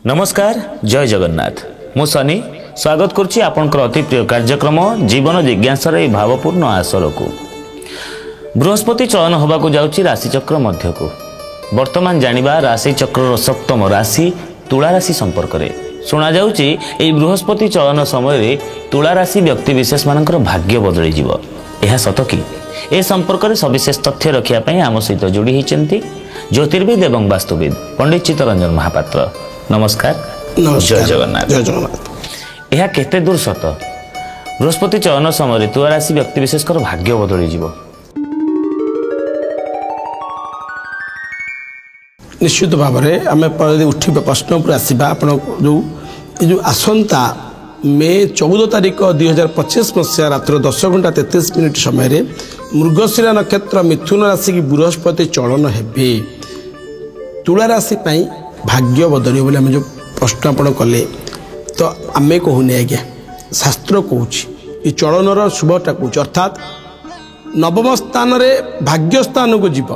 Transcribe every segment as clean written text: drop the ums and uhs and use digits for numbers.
नमस्कार जय जगन्नाथ मु सनी स्वागत करुच्ची आपणकर अति प्रिय कार्यक्रम जीवन जिज्ञासार यह भावपूर्ण आसर को बृहस्पति चयन होगा जाऊँगी राशिचक्र मध्य को वर्तमान जानिबा राशिचक्र सप्तम राशि तुला राशि संपर्क में शुणा जाऊँगी यह बृहस्पति चयन समय तुला राशि व्यक्ति विशेष मान भाग्य बदली जीव यह सत कि ए संपर्क में सविशेष तथ्य रखापी आम सहित जोड़ी होती ज्योतिर्विद एवं वास्तुविद पंडित चित्तरंजन महापात्र नमस्कार। जय जगन्नाथ। जय जगन्नाथ। यह केते दूर सत बृहस्पति चयन समय तुला राशि व्यक्ति विशेषकर भाग्य बदली जीव निश्चित भाव में आम उठ प्रश्न पर आसवा आप जो आसंता मे 14 तारिख 2025 मसीहा रात्र 10:33 समय मृगशिरा नक्षत्र मिथुन राशि की बृहस्पति चलन हेबे तुला राशि भाग्य बदल बोले आम जो प्रश्न आपण कले तो आम कहूनी आज्ञा शास्त्र कौच चलनर शुभटा कौच अर्थात नवम स्थान भाग्य स्थान को जीव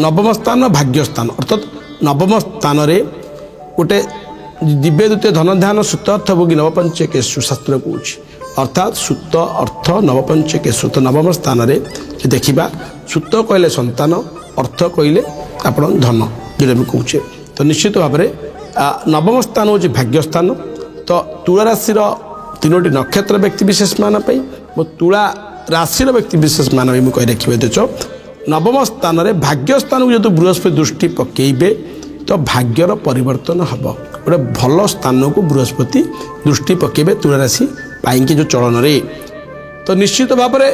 नवम स्थान भाग्य स्थान अर्थात नवम स्थान गोटे दिव्य द्वितीय धन ध्यान सुत अर्थ भोगी नवपंचकेशु शास्त्र कौच अर्थात सुत अर्थ नवपंचकेशु तो नवम स्थान देखा सुत कहले संतान अर्थ कहले आप धन जो कौचे तो निश्चित भाव में नवम स्थान हूँ भाग्य स्थान तो तुला राशि तीनोटी नक्षत्र व्यक्ति विशेष मान तुला राशि व्यक्ति विशेष मान भी कही रखिए देच नवम स्थान में भाग्य स्थान को जो बृहस्पति दृष्टि पकेबे तो भाग्यर परिवर्तन हम गोटे भल स्थान को बृहस्पति दृष्टि पकेबे तुला राशि पाई जो चलन रे तो निश्चित भाव में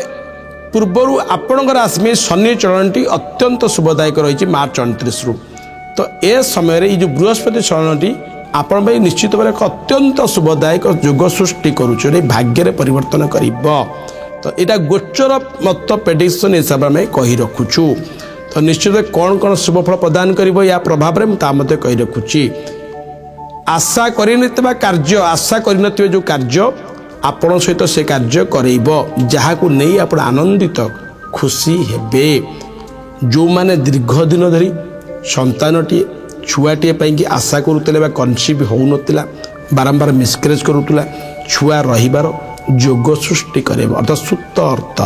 पूर्वर आपण राशि में शनि चलनटी अत्यंत शुभदायक रही मार्च 29 रु तो ए समय ये जो बृहस्पति चलनटी आपण निश्चित भाव अत्यंत शुभदायक जोग सृष्टि करुचे भाग्य परिवर्तन कर तो यहाँ गोचर मत प्रेडिक्शन हिसाब में कही रखुचु तो निश्चित कौन कौन शुभफल प्रदान कर या प्रभाव में मत कही रखुची आशा कार्य आशा कर जो कार्य आपण सहित से कार्य करेब जहाँ को नहीं आप आनंदित खुशी हेबे जो माने दीर्घ दिन धरी संतानटी छुआटे कि आशा करुले कनसीव होता बारंबार मिसक्रेज करुला छुआ रहीबार जोग सृष्टि करे अर्थात सुत अर्थ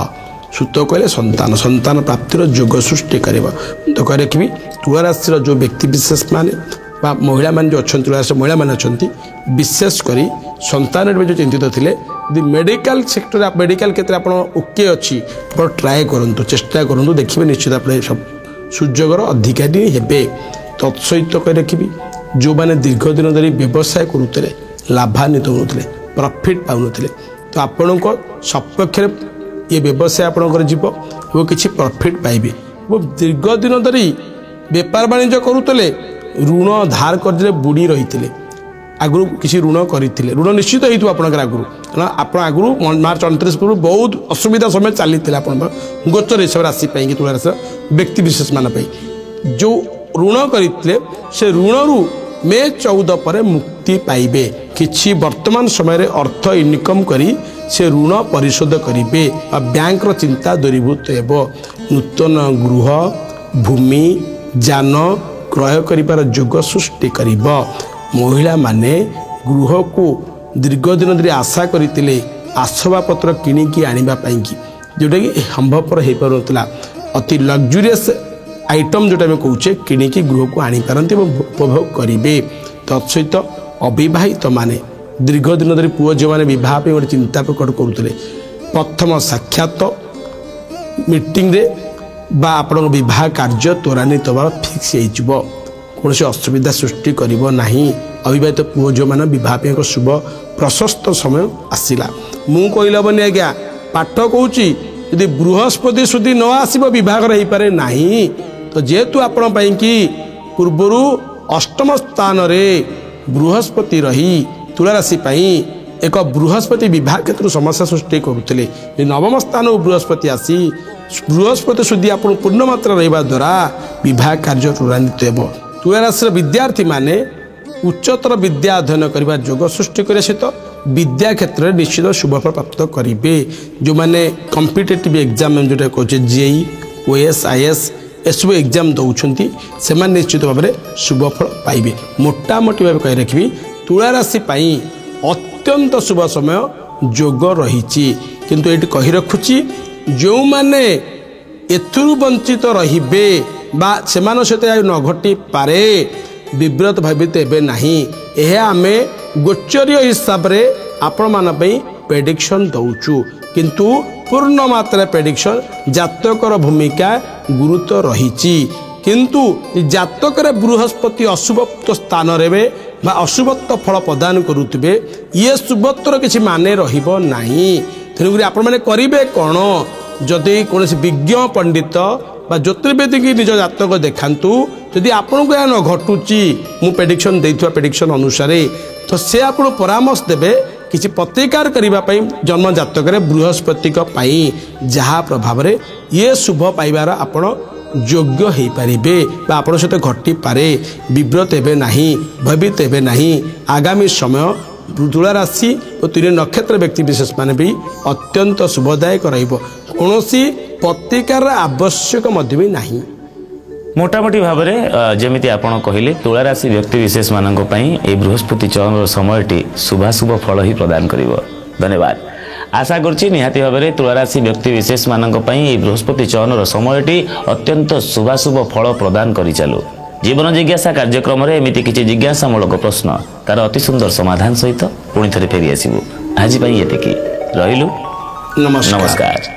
सुत कहले संतान संतान प्राप्तिर जोग सृष्टि करे तो कह रखी तुला राशि जो व्यक्ति विशेष माने महिला मान जो अच्छा तुला राशि महिला मान अच्छा विशेषकर संतान जो चिंतित थे यदि मेडिकल सेक्टर मेडिकल क्षेत्र आप ओके अच्छी आप ट्राए करूँ चेष्टा करूँ देखिए निश्चित आप सब सुजोगर अधिकारी हेबे तत्सहित कही रखी जो मैंने दीर्घ दिन धरी व्यवसाय करुले लाभान्वित होते प्रॉफिट पाउनते तो आपण सपक्ष ये व्यवसाय आपंकर जीव वो किसी प्रॉफिट पाइबे वो दीर्घ दिन धरी बेपार वाणिज्य करुले ऋण धार कर बुड़ी रही आगु किसी ऋण करते ऋण निश्चित होता आपंकर आगु आप आगु मार्च 29 पूर्व बहुत असुविधा समय चली गोचर हिसाब राशि पाई तुला राशि व्यक्ति विशेष मान जो ऋण करते से ऋण मे 14 पर मुक्ति पाइबे किछि वर्तमान समय अर्थ इनकम करी से ऋण परिशोध करेंगे बैंक चिंता दूरीभूत हो नूतन गृह भूमि जान क्रय कर जोग सृष्टि कर महिला माने गृह को दीर्घ दिन धरी आशा करते आसवा पत्र किणिकी आने जोटा कि संभवपर हो पारा अति लग्जरीयस आइटम जोटा कौचे किणिकी गृह को आनीपारती उपभोग करेंगे तत्सहित अविवाहित माने दीर्घ दिन धरी पुओ झील मैंने बहुत गोटे चिंता प्रकट करुले प्रथम साक्षात मीटिंग रे बा आपण विवाह कार्य त्वरान्वित होगा फिक्स हो कौन असुविधा सृष्टि करना अविवाहित पुओ झील मैंने बहुत शुभ प्रशस्त समय आसला मु कहले बनी आज्ञा पाठ कौच यदि बृहस्पति सुधी न आसब विवाह हो पारे ना तो जेहेतु आपण पूर्वर अष्टम स्थान रे बृहस्पति रही तुला राशि एक बृहस्पति विवाह क्षेत्र समस्या सृष्टि करुले नवम स्थान बृहस्पति आसी बृहस्पति सुधी आप पूर्ण मात्रा रहा द्वारा विवाह कार्य त्वरान्वित हो तुला राशि विद्यार्थी माने उच्चतर विद्या अध्ययन करने जोग सृष्टि करने सहित विद्या क्षेत्र में निश्चित शुभफल प्राप्त करेंगे जो मैंने कॉम्पिटिटिव एग्जाम जोटा कहे जेई ओएस आईएएस एसबू एग्जाम दौरान से निश्चित भाव में शुभफल पाइबे। मोटामोटी भाव कही रखी तुला राशि अत्यंत शुभ समय जोग रही किंतु ये कही रखुची जो माने एथुरु वंचित रहिबे बा सेमान सहित न घटी पारे विव्रत भावित एबे नाही। यह आमे गोचर्य हिसाब रे आपण मान पई प्रेडिक्शन दउचु किंतु पूर्ण मात्रा प्रेडिक्शन जातकर भूमिका गुरुत्व रही किंतु जातक बृहस्पति अशुभत्व स्थान रे बा अशुभत्व फल प्रदान करुवे ये शुभत्वर किसी माने रहिबो नाही। तेणुक आपण मैंने करेंगे कौन जदि कौन विज्ञ पंडित बा ज्योतिर्वेदी की निज जातक देखातु जदि आपन को न घटुची मु प्रेडिक्शन देइथवा प्रेडिक्शन अनुसार तो से आपन परामर्श देबे किसी प्रतिकार करने जन्म जातक बृहस्पति जहाँ प्रभाव में ये शुभ पाइबार आपण योग्य हो पारे आपण सहित घटी पारे विव्रत एबे नहीं भयभीत एबे नहीं। आगामी समय तुला राशि और 3 नक्षत्र व्यक्ति विशेष माने भी अत्यंत शुभदायक कौन प्रतिकार आवश्यक भी नहीं। मोटामोटी भाव में जमी आपड़ कहले तुला राशि व्यक्ति विशेष मानक ए बृहस्पति चयन समयटी शुभाशुभ फल ही प्रदान करिवो। धन्यवाद। आशा करछि निहाती भाव में तुला राशि व्यक्ति विशेष मानक ए बृहस्पति चयन समयटी अत्यंत शुभाशुभ फल प्रदान करि चालू। जीवन जिज्ञासा कार्यक्रम में एमती किसी जिज्ञासामूलक प्रश्न तार अति सुंदर समाधान सहित पुणी थे फेरी आसबू। आज ये रहिलु। नमस्कार। नमस्कार।